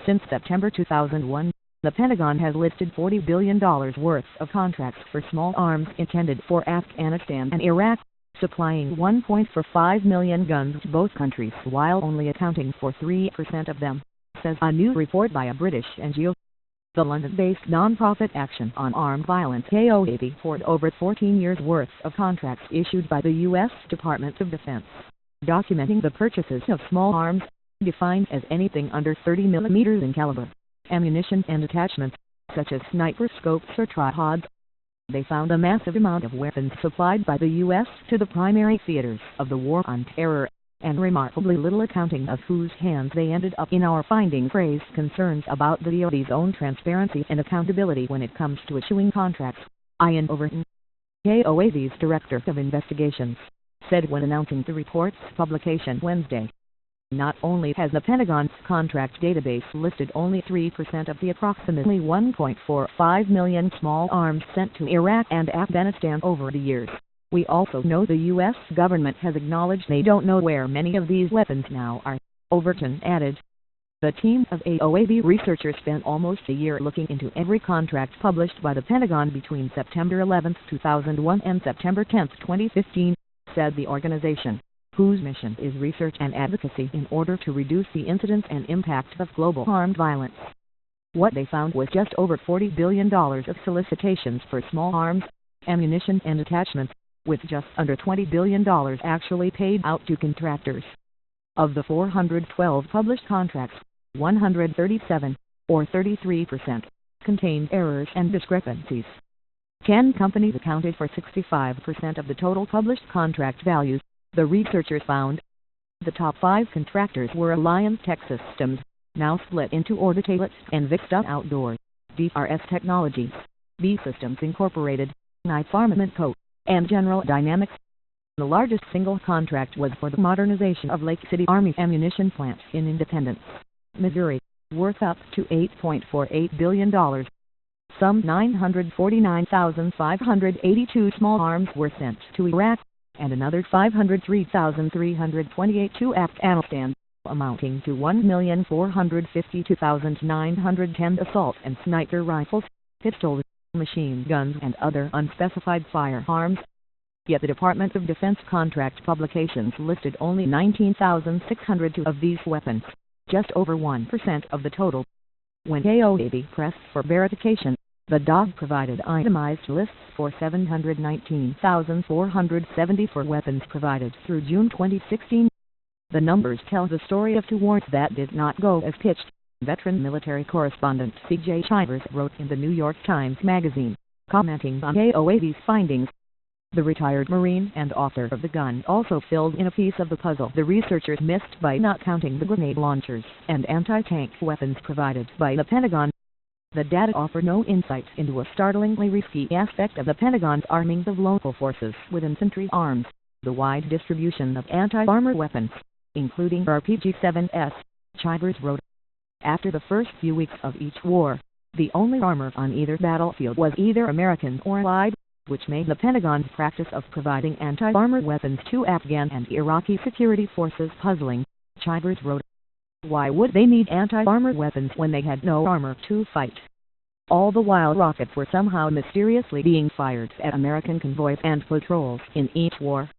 Since September 2001, the Pentagon has listed $40 billion worth of contracts for small arms intended for Afghanistan and Iraq, supplying 1.45 million guns to both countries while only accounting for 3% of them, says a new report by a British NGO. The London-based non-profit Action on Armed Violence (AOAV) poured over 14 years' worth of contracts issued by the U.S. Department of Defense, documenting the purchases of small arms, defined as anything under 30 mm in caliber, ammunition and attachments, such as sniper scopes or tripods. They found a massive amount of weapons supplied by the U.S. to the primary theaters of the war on terror, and remarkably little accounting of whose hands they ended up in. Our findings raised concerns about the DoD's own transparency and accountability when it comes to issuing contracts, Ian Overton, AOAV's Director of Investigations, said when announcing the report's publication Wednesday. Not only has the Pentagon's contract database listed only 3% of the approximately 1.45 million small arms sent to Iraq and Afghanistan over the years, we also know the U.S. government has acknowledged they don't know where many of these weapons now are, Overton added. The team of AOAV researchers spent almost a year looking into every contract published by the Pentagon between September 11, 2001 and September 10, 2015, said the organization, whose mission is research and advocacy in order to reduce the incidence and impact of global armed violence. What they found was just over $40 billion of solicitations for small arms, ammunition and attachments, with just under $20 billion actually paid out to contractors. Of the 412 published contracts, 137, or 33%, contained errors and discrepancies. 10 companies accounted for 65% of the total published contract values, the researchers found. The top 5 contractors were Alliance Tech Systems, now split into Orbitalix and Vista Outdoor, DRS Technologies, B Systems Incorporated, Knife Armament Co., and General Dynamics. The largest single contract was for the modernization of Lake City Army Ammunition Plant in Independence, Missouri, worth up to $8.48 billion. Some 949,582 small arms were sent to Iraq, and another 503,328 to Afghanistan, amounting to 1,452,910 assault and sniper rifles, pistols, machine guns and other unspecified firearms. Yet the Department of Defense contract publications listed only 19,602 of these weapons, just over 1% of the total. When AOAV pressed for verification, the DoD provided itemized lists for 719,474 weapons provided through June 2016. The numbers tell the story of two wars that did not go as pitched, veteran military correspondent C.J. Chivers wrote in the New York Times Magazine, commenting on AOAV's findings. The retired Marine and author of The Gun also filled in a piece of the puzzle the researchers missed by not counting the grenade launchers and anti-tank weapons provided by the Pentagon. The data offer no insight into a startlingly risky aspect of the Pentagon's arming of local forces with infantry arms, the wide distribution of anti-armor weapons, including RPG-7s, Chivers wrote. After the first few weeks of each war, the only armor on either battlefield was either American or Allied, which made the Pentagon's practice of providing anti-armor weapons to Afghan and Iraqi security forces puzzling, Chivers wrote. Why would they need anti-armor weapons when they had no armor to fight? All the while rockets were somehow mysteriously being fired at American convoys and patrols in each war.